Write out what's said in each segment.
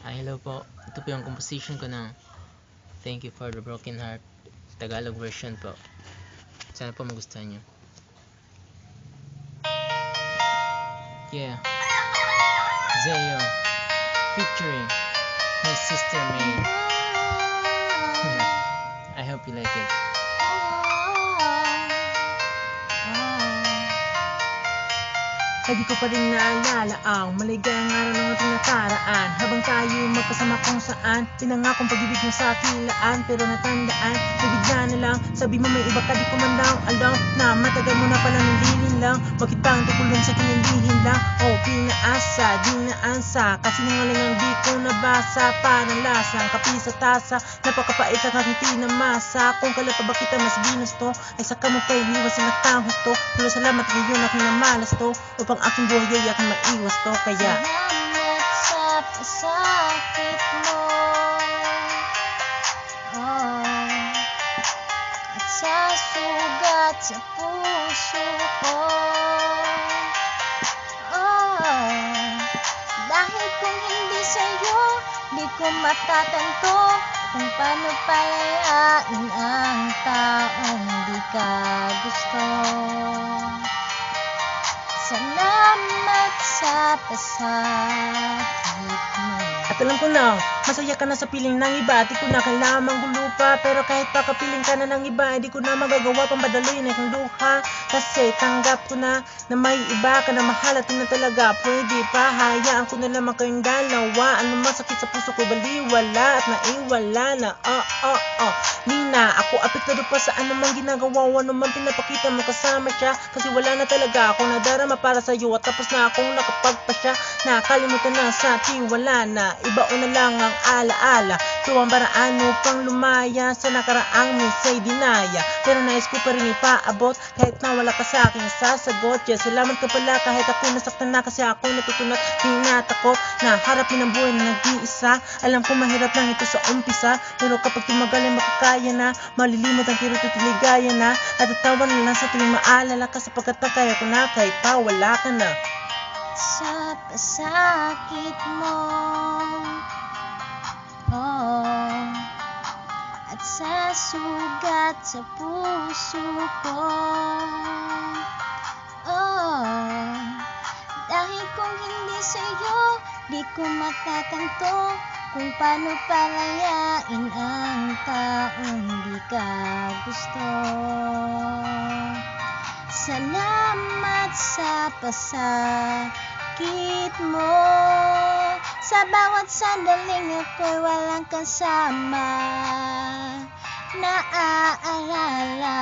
Hello po. Ito po yung composition ko ng Thank You for the Broken Heart Tagalog version po. Sana po magustuhan nyo. Yeah. Zayo featuring his sister May. I hope you like it. Ay di ko pa rin naalala ang maligayang araw ng ating nakaraan, habang tayo magkasama kung saan pinangakong pag-ibig mo sa kilaan. Pero natandaan, nabigla na lang, sabi mo may iba ka, di ko man daw alam na matagal mo na pala nililin lang. Bakit pa ang tukulong sa kinilihin lang? O pinaasa, di naansa, kasi nangaling ang di ko nabasa. Parang lasang kapi sa tasa, napakapait at aking tinamasa. Kung kala pa ba kita mas ginusto, ay saka mo pa iniwas na nakahusto. Pero salamat ngayon aking namalas to, upang aking buhay ay aking maiwas to. Kaya salamat sa pasakit mo, at sa sugat sa puso ko. Dahil kung hindi sa'yo, di ko matatanto kung paano palayain ang taong di ka gusto. Salamat sa pasakit mo. at alam ko na, masaya ka na sa piling ng iba. Di ko na kailangan manggulo pa, pero kahit pa kapiling ka na ng iba, di ko na magagawa pang badaloy na aking luha. Kasi tanggap ko na may iba ka na mahal at na talaga pwede pa. Hayaan ko na naman kayong dalawa. Ano masakit sa puso ko, baliwala at naiwala na. Nina, ako apektado pa sa anumang ginagawa, anumang pinapakita mo kasama siya. Kasi wala na talaga akong nadarama para sa'yo, at tapos na akong nakapagpasya. Nakalimutan na sa tiwala na, iba o na lang ang alaala. Ito ang paraan upang lumaya sa nakaraang minsay dinaya. Pero nais ko pa rin ipaabot, kahit na wala ka sa aking sasagot. Yeah, salamat ka pala kahit ako nasaktan na, kasi ako natutunat, tinatakot na harapin ang buhay na nag-iisa. Alam ko mahirap lang ito sa umpisa, pero kapag tumagal ay makakaya na. Malilimot ang kirot at ligaya na, at tatawa na lang sa tuwing maalala ka, sapagkat kaya ko na kahit pa wala ka na. Sa pasakit mo, at sa sugat sa puso ko. Dahil kung hindi sa'yo, di ko matatanto kung paano palayain ang taong di ka gusto. Salamat sa pasakit mo, sa bawat sandaling ako'y walang kasama. Naaalala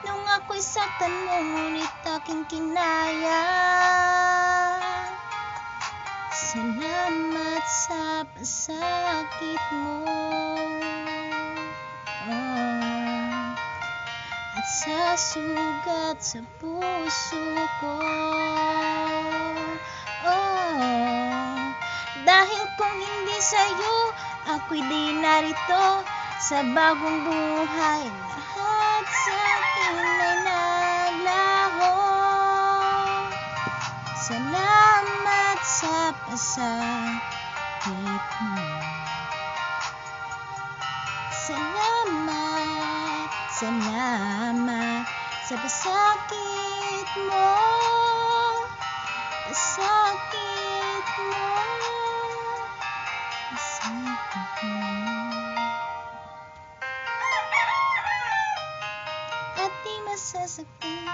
nung ako'y saktan mo, ngunit aking kinaya. Salamat sa pasakit mo, at sa sugat sa puso ko. Dahil kung hindi sa'yo, ako'y di narito sa bagong buhay. Lahat sa akin ay naglaho. Salamat sa pasakit mo. Salamat sa pasakit mo. Pasakit mo. Pasakit mo. At di masasaktan.